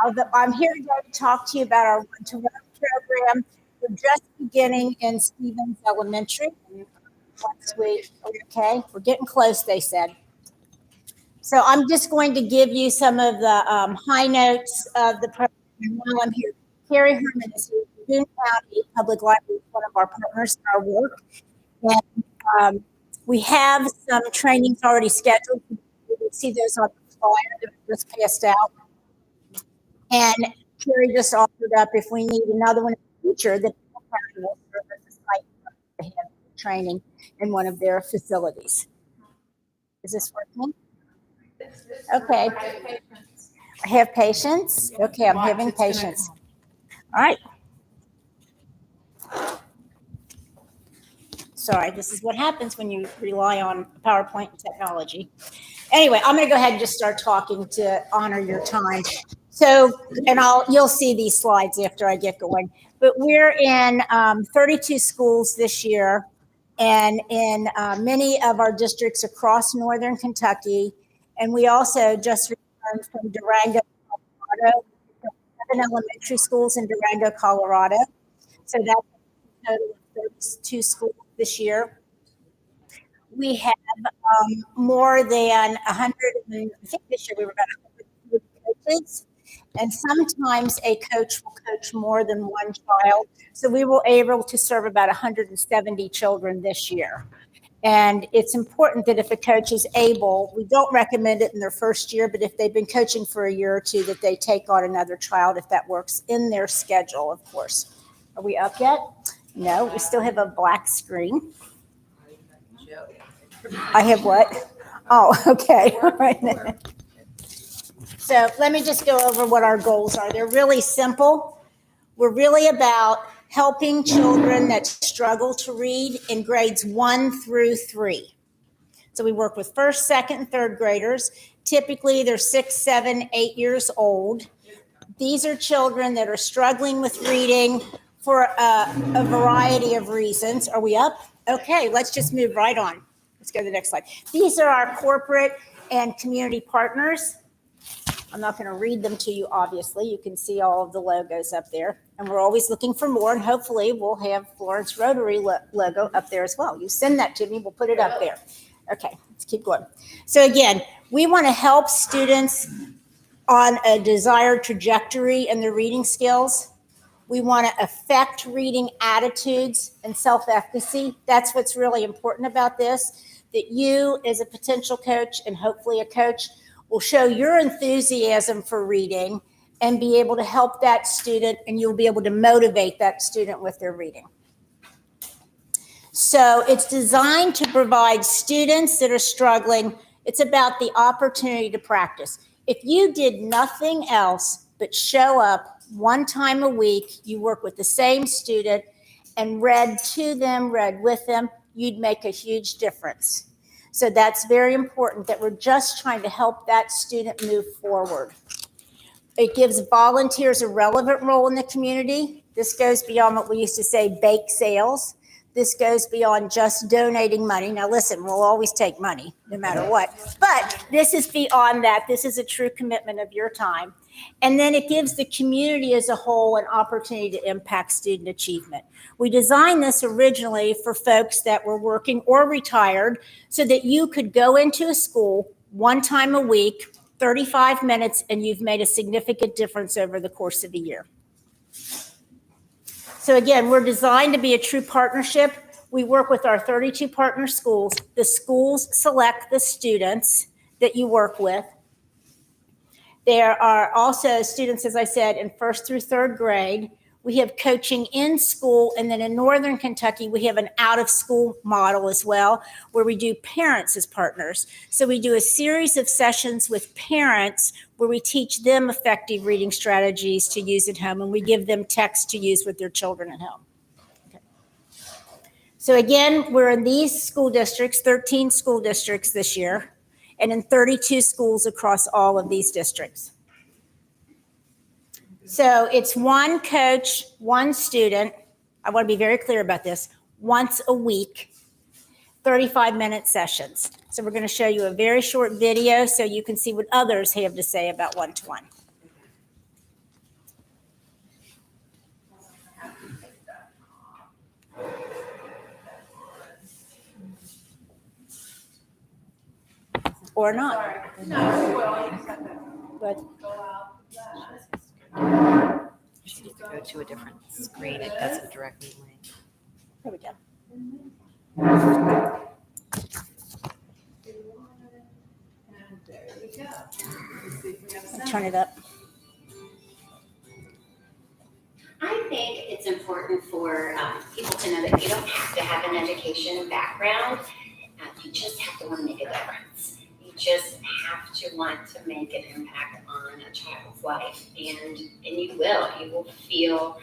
I'm here today to talk to you about our one-to-one program. We're just beginning in Stevens Elementary. Once okay, we're getting close, they said. So I'm just going to give you some of the high notes of the program while I'm here. Carrie Herman is here. Boone County Public Library is one of our partners in our work. And we have some trainings already scheduled. You can see those on the flyer that was passed out. And Carrie just offered up if we need another one in the future that will serve as a site to have training in one of their facilities. Is this working? Okay. I have patience. Okay, I'm having patience. All right. Sorry, this is what happens when you rely on PowerPoint and technology. Anyway, I'm going to go ahead and just start talking to honor your time. So, and you'll see these slides after I get going. But we're in 32 schools this year, and in many of our districts across northern Kentucky. And we also just returned from Durango, Colorado, 7 elementary schools in Durango, Colorado. So that's a total of 32 schools this year. We have more than 100, I think this year we were about 100 coaches. And sometimes a coach will coach more than one child. So we were able to serve about 170 children this year. And it's important that if a coach is able, we don't recommend it in their first year, but if they've been coaching for a year or two, that they take on another child if that works in their schedule, of course. Are we up yet? No, we still have a black screen. I have what? Oh, okay. All right. So let me just go over what our goals are. They're really simple. We're really about helping children that struggle to read in grades 1 through 3. So we work with first, second, and third graders. Typically, they're 6, 7, 8 years old. These are children that are struggling with reading for a variety of reasons. Are we up? Okay, let's just move right on. Let's go to the next slide. These are our corporate and community partners. I'm not going to read them to you, obviously. You can see all of the logos up there. And we're always looking for more. And hopefully we'll have Florence Rotary logo up there as well. You send that to me, we'll put it up there. Okay, let's keep going. So again, we want to help students on a desired trajectory in their reading skills. We want to affect reading attitudes and self-efficacy. That's what's really important about this, that you as a potential coach and hopefully a coach will show your enthusiasm for reading and be able to help that student, and you'll be able to motivate that student with their reading. So it's designed to provide students that are struggling. It's about the opportunity to practice. If you did nothing else but show up one time a week, you work with the same student and read to them, read with them, you'd make a huge difference. So that's very important that we're just trying to help that student move forward. It gives volunteers a relevant role in the community. This goes beyond what we used to say, bake sales. This goes beyond just donating money. Now listen, we'll always take money no matter what, but this is beyond that. This is a true commitment of your time. And then it gives the community as a whole an opportunity to impact student achievement. We designed this originally for folks that were working or retired so that you could go into a school one time a week, 35 minutes, and you've made a significant difference over the course of a year. So again, we're designed to be a true partnership. We work with our 32 partner schools. The schools select the students that you work with. There are also students, as I said, in 1st through 3rd grade. We have coaching in school, and then in Northern Kentucky, we have an out-of-school model as well, where we do parents as partners. So we do a series of sessions with parents where we teach them effective reading strategies to use at home, and we give them text to use with their children at home. Okay. So again, we're in these school districts, 13 school districts this year, and in 32 schools across all of these districts. So it's one coach, one student. I want to be very clear about this. Once a week, 35-minute sessions. So we're going to show you a very short video so you can see what others have to say about one-to-one. or not. Sorry. No, well, you just have to But go out. You should just go to a different screen. It doesn't directly link. there we go. And there we go. Let's see if we have a I'll sound. turn it up. I think it's important for people to know that you don't have to have an education background. You just have to want to make a difference. You just have to want to make an impact on a child's life, and you will. You will feel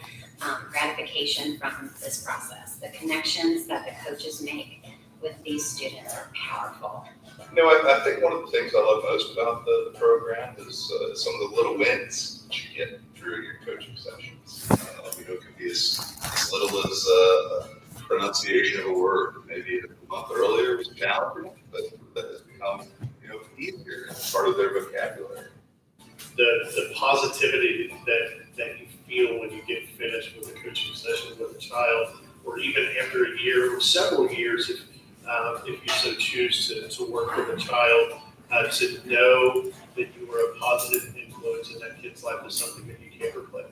gratification from this process. The connections that the coaches make with these students are powerful. You know, I think one of the things I love most about the program is some of the little wins that you get through your coaching sessions. You know, it can be as little as pronunciation of a word. Maybe a month earlier was challenging, but that has become, you know, easier. It's part of their vocabulary. The positivity that you feel when you get finished with a coaching session with a child, or even after a year or several years, if you so choose to work with a child, to know that you were a positive influence in that kid's life is something that you can't replace.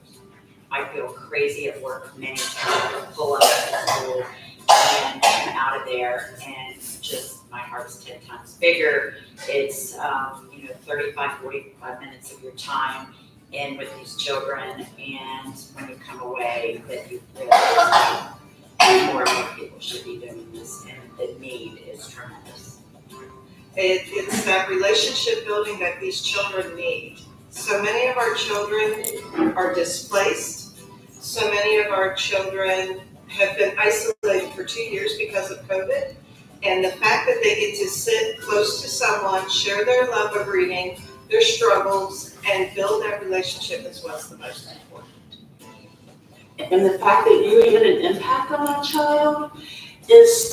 I feel crazy at work many times, pull up at school and come out of there and just my heart's 10 times bigger. It's, 35, 45 minutes of your time in with these children, and when you come away that you realize that more and more people should be doing this, and the need is tremendous. It's that relationship building that these children need. So many of our children are displaced. So many of our children have been isolated for 2 years because of COVID. And the fact that they get to sit close to someone, share their love of reading, their struggles, and build that relationship is what's the most important. And the fact that you even an impact on a child is,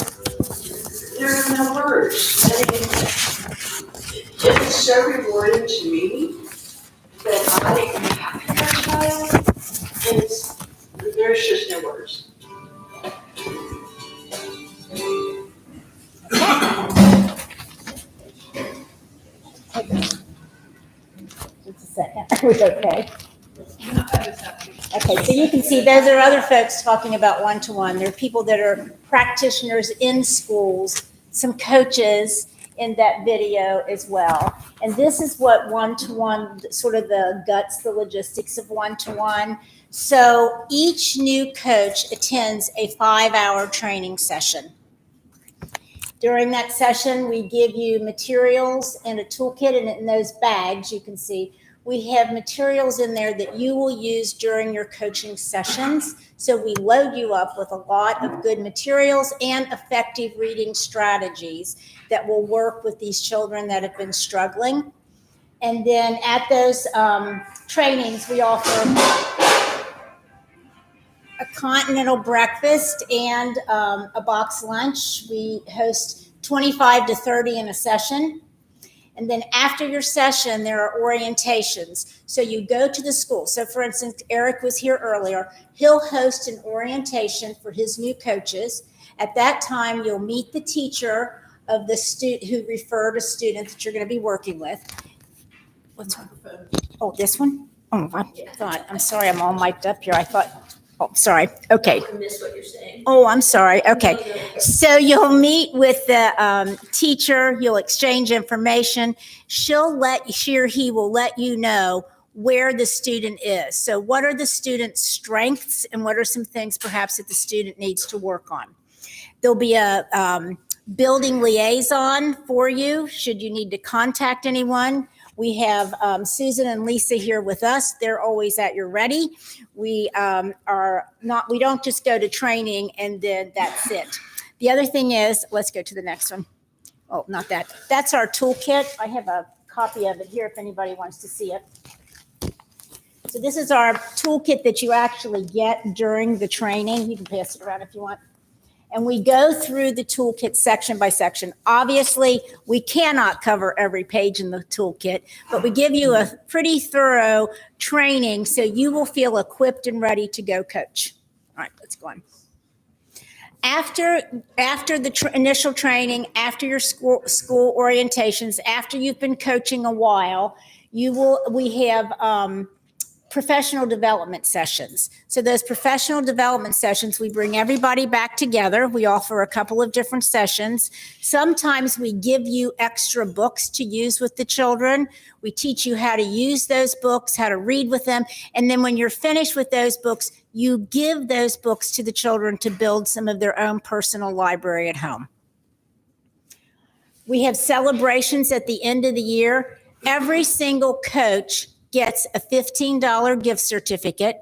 there are no words. I mean, it is so rewarding to me that I impacted a child, and there's just no words. Just a second. Are we okay? Okay, so you can see those are other folks talking about one-to-one. There are people that are practitioners in schools, some coaches in that video as well. And this is what one-to-one, sort of the guts, the logistics of one-to-one. So each new coach attends a 5-hour training session. During that session, we give you materials and a toolkit, and in those bags, you can see, we have materials in there that you will use during your coaching sessions. So we load you up with a lot of good materials and effective reading strategies that will work with these children that have been struggling. And then at those trainings, we offer a continental breakfast and a box lunch. We host 25 to 30 in a session. And then after your session, there are orientations. So you go to the school. So for instance, Eric was here earlier. He'll host an orientation for his new coaches. At that time, you'll meet the teacher of the student who referred a student that you're going to be working with. What's one? Oh, this one? Oh, I thought, I'm sorry, I'm all mic'd up here. I thought, oh, sorry. Okay. I missed what you're saying. Oh, I'm sorry. Okay. So you'll meet with the teacher. You'll exchange information. She or he will let you know where the student is. So what are the student's strengths and what are some things perhaps that the student needs to work on? There'll be a building liaison for you should you need to contact anyone. We have Susan and Lisa here with us. They're always at your ready. We we don't just go to training and then that's it. The other thing is, let's go to the next one. Oh, not that. That's our toolkit. I have a copy of it here if anybody wants to see it. So this is our toolkit that you actually get during the training. You can pass it around if you want. And we go through the toolkit section by section. Obviously, we cannot cover every page in the toolkit, but we give you a pretty thorough training so you will feel equipped and ready to go coach. All right, let's go on. After the initial training, after your school orientations, after you've been coaching a while, we have professional development sessions. So those professional development sessions, we bring everybody back together. We offer a couple of different sessions. Sometimes we give you extra books to use with the children. We teach you how to use those books, how to read with them. And then when you're finished with those books, you give those books to the children to build some of their own personal library at home. We have celebrations at the end of the year. Every single coach gets a $15 gift certificate.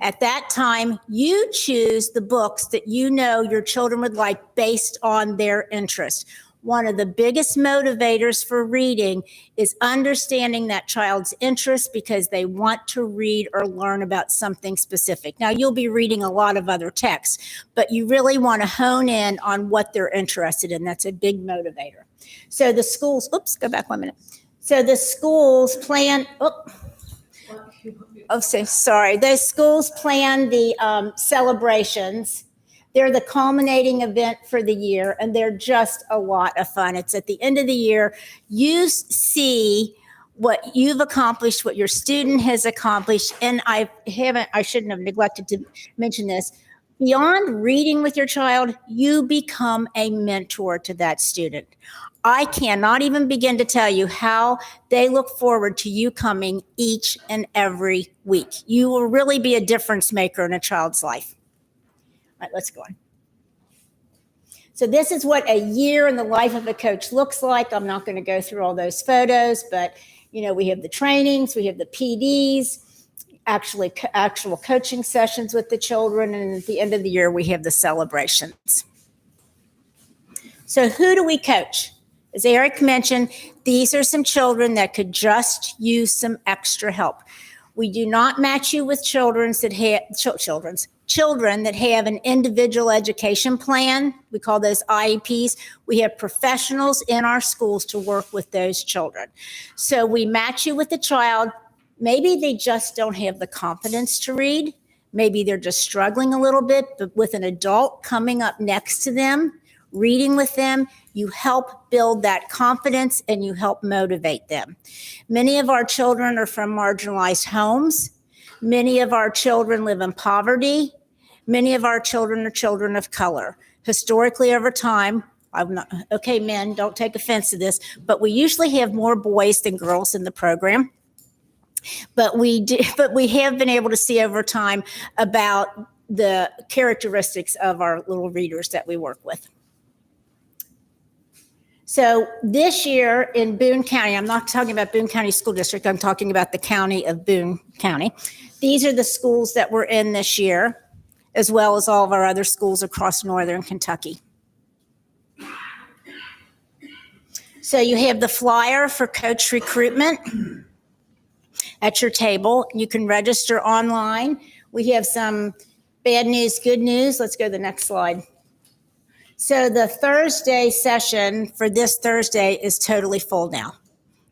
At that time, you choose the books that you know your children would like based on their interest. One of the biggest motivators for reading is understanding that child's interest because they want to read or learn about something specific. Now, you'll be reading a lot of other texts, but you really want to hone in on what they're interested in. That's a big motivator. So the schools, go back 1 minute. So the schools plan, sorry. Those schools plan the celebrations. They're the culminating event for the year, and they're just a lot of fun. It's at the end of the year. You see what you've accomplished, what your student has accomplished, and I shouldn't have neglected to mention this. Beyond reading with your child, you become a mentor to that student. I cannot even begin to tell you how they look forward to you coming each and every week. You will really be a difference maker in a child's life. All right, let's go on. So this is what a year in the life of a coach looks like. I'm not going to go through all those photos, but we have the trainings, we have the PDs, actual coaching sessions with the children, and at the end of the year, we have the celebrations. So who do we coach? As Eric mentioned, these are some children that could just use some extra help. We do not match you with children that have an individual education plan. We call those IEPs. We have professionals in our schools to work with those children. So we match you with a child. Maybe they just don't have the confidence to read. Maybe they're just struggling a little bit, but with an adult coming up next to them, reading with them, you help build that confidence and you help motivate them. Many of our children are from marginalized homes. Many of our children live in poverty. Many of our children are children of color. Historically, over time, men, don't take offense to this, but we usually have more boys than girls in the program. But we have been able to see over time about the characteristics of our little readers that we work with. So this year in Boone County, I'm not talking about Boone County School District, I'm talking about the county of Boone County. These are the schools that we're in this year, as well as all of our other schools across northern Kentucky. So you have the flyer for coach recruitment at your table. You can register online. We have some bad news, good news. Let's go to the next slide. So the Thursday session for this Thursday is totally full now.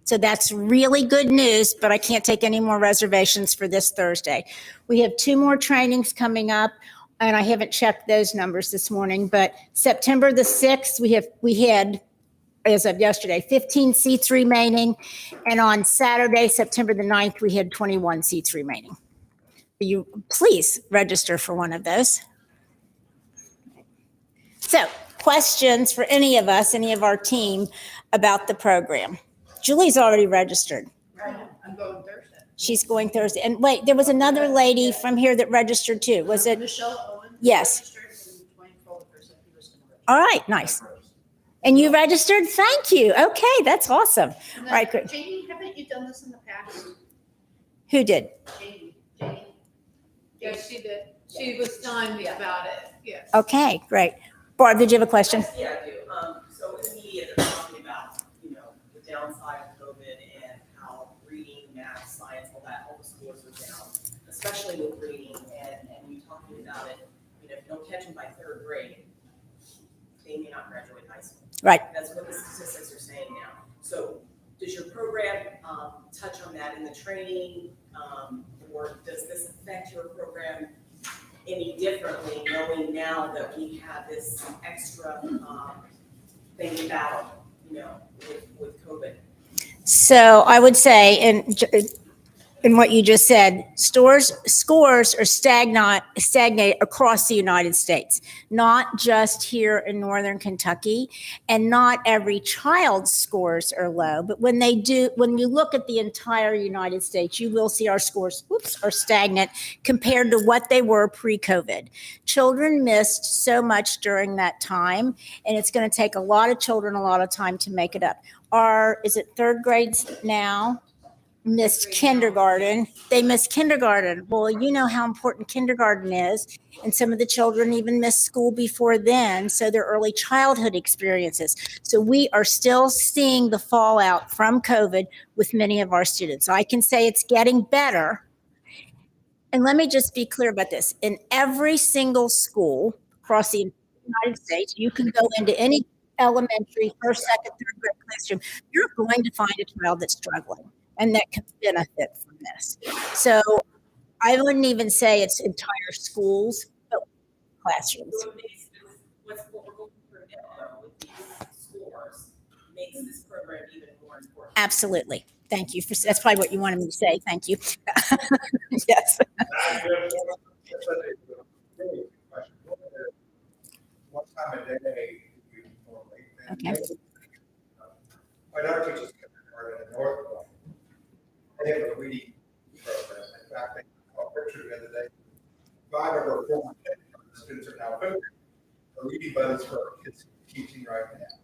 So that's really good news, but I can't take any more reservations for this Thursday. We have 2 more trainings coming up, and I haven't checked those numbers this morning, but September the 6th, we had, as of yesterday, 15 seats remaining, and on Saturday, September the 9th, we had 21 seats remaining. You please register for one of those. So, questions for any of us, any of our team about the program? Julie's already registered. Right, I'm going Thursday. She's going Thursday. And wait, there was another lady from here that registered too. Was it? Michelle Owen. Yes. Registered, and Dwayne Fuller said he was gonna register. All right, nice. And you registered? Thank you. Okay, that's awesome. And All right, good. Jamie, haven't you done this in the past? Who did? Jamie. Yes, she did. She was telling me about it, yes. Okay, great. Barb, did you have a question? Yeah, I do. So in the media, they're talking about, the downside of COVID and how reading, math, science, all the scores are down, especially with reading. And you talking about it, if you don't catch them by 3rd grade, they may not graduate high school. Right. That's what the statistics are saying now. So does your program touch on that in the training? Or does this affect your program any differently, knowing now that we have this extra, thing to battle, with COVID? So I would say, in what you just said, scores are stagnate across the United States, not just here in Northern Kentucky, and not every child's scores are low. But when you look at the entire United States, you will see our scores, are stagnant compared to what they were pre-COVID. Children missed so much during that time, and it's going to take a lot of children a lot of time to make it up. Is it third grades now? Missed kindergarten. They missed kindergarten. Well, you know how important kindergarten is. And some of the children even missed school before then. So their early childhood experiences. So we are still seeing the fallout from COVID with many of our students. So I can say it's getting better. And let me just be clear about this. In every single school across the United States, you can go into any elementary, first, second, third grade classroom. You're going to find a child that's struggling and that can benefit from this. So I wouldn't even say it's entire schools, but classrooms. So what we're going through now with these scores makes this program even more important. Absolutely. Thank you. That's probably what you wanted me to say. Thank you. Yes. What time of day do you normally? Okay. My daughter teaches kindergarten in Northville. They have a reading program. In fact, they saw a picture the other day. 5 of our former kindergarten students are now coaching. The reading buddies for our kids teaching right now.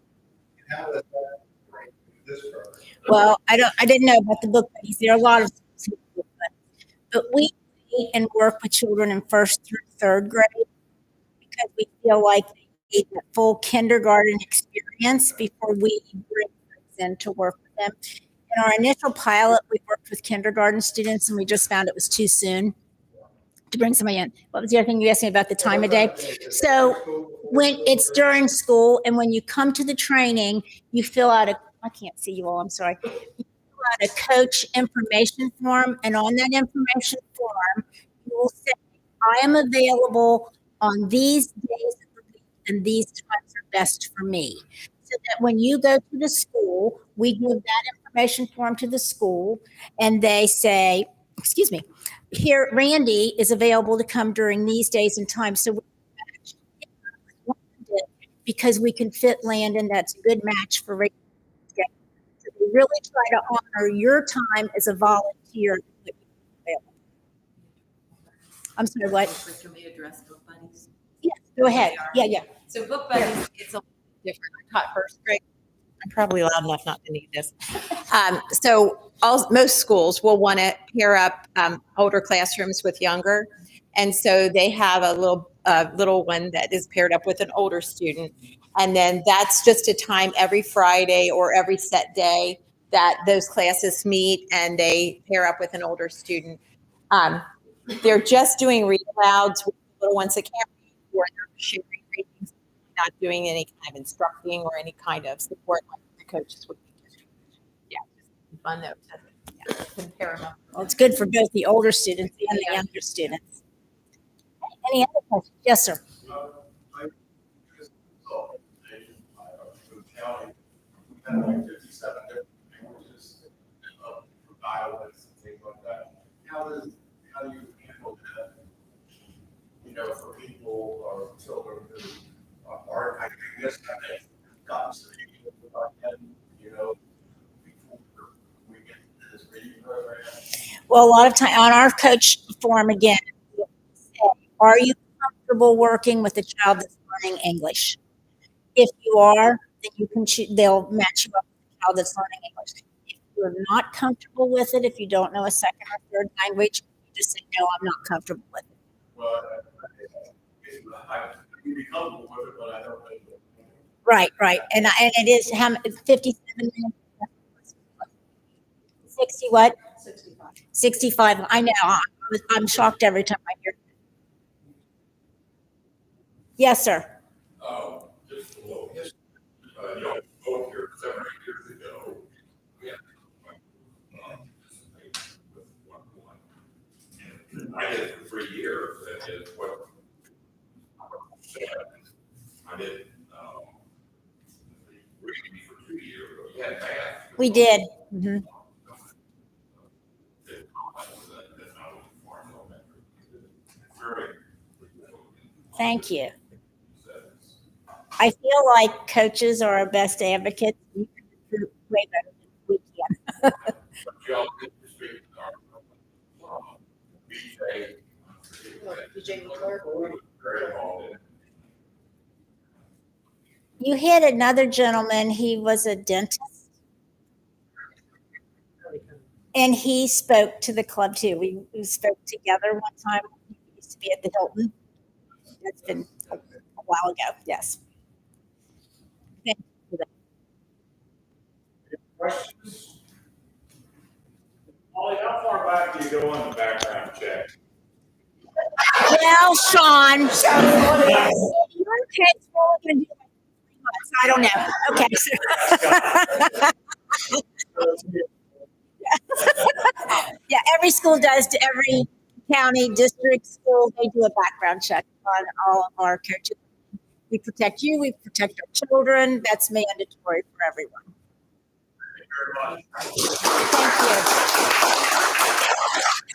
And how does that relate to this program? Well, I didn't know about the book buddies. There are a lot of schools who do book buddies. But we meet and work with children in first through third grade because we feel like they need that full kindergarten experience before we bring kids in to work with them. In our initial pilot, we worked with kindergarten students, and we just found it was too soon to bring somebody in. What was the other thing you asked me about the time of day? So when it's during school, and when you come to the training, you fill out I can't see you all, I'm sorry. You fill out a coach information form, and on that information form, you will say, I am available on these days of the week, and these times are best for me. So that when you go to the school, we give that information form to the school, and they say, excuse me, here, Randy is available to come during these days and times. So because we can fit Landon, that's a good match for Randy. So we really try to honor your time as a volunteer. I'm sorry, what? Can we address book buddies? Yes, go ahead. Yeah. So book buddies, it's a little different. I taught first grade. I'm probably loud enough not to need this. Most schools will want to pair up older classrooms with younger. And so they have a little one that is paired up with an older student. And then that's just a time every Friday or every set day that those classes meet and they pair up with an older student. They're just doing read alouds with the little ones that can't read, or they're sharing readings, not doing any kind of instructing or any kind of support like the coaches would be doing. Yeah, just fun though to compare them up. Well, it's good for both the older students and the younger students. Any other questions? Yes, sir. I just saw the county, we had like 57 different languages, dialects and things like that. How do you handle that? For people or children who are, I guess, have gotten to people about them, before we get to this reading program. Well, a lot of time on our coach form again, we say, are you comfortable working with a child that's learning English? If you are, then you can they'll match you up with a child that's learning English. If you're not comfortable with it, if you don't know a second or third language, you just say, no, I'm not comfortable with it. Well, I can be comfortable with it, but I don't think that. Right. And it is 57 minutes. 60 what? 65. I know. I'm shocked every time I hear it. Yes, sir. Just a little history. Both here 7 or 8 years ago, we had with one. And I did it for 3 years, and what We did. Mhm. Thank you. I feel like coaches are our best advocates. We can recruit way better than we can. You had another gentleman, he was a dentist. And he spoke to the club too. We spoke together one time. He used to be at the Hilton. That's been a while ago. Yes. Thank you for that. Questions? Molly, how far back do you go on the background check? Well, Sean, so your kids will going to do like 3 months. I don't know. Okay. Yeah, every school does to every county, district, school. They do a background check on all of our coaches. We protect you. We protect our children. That's mandatory for everyone. Thank you very much. Thank you.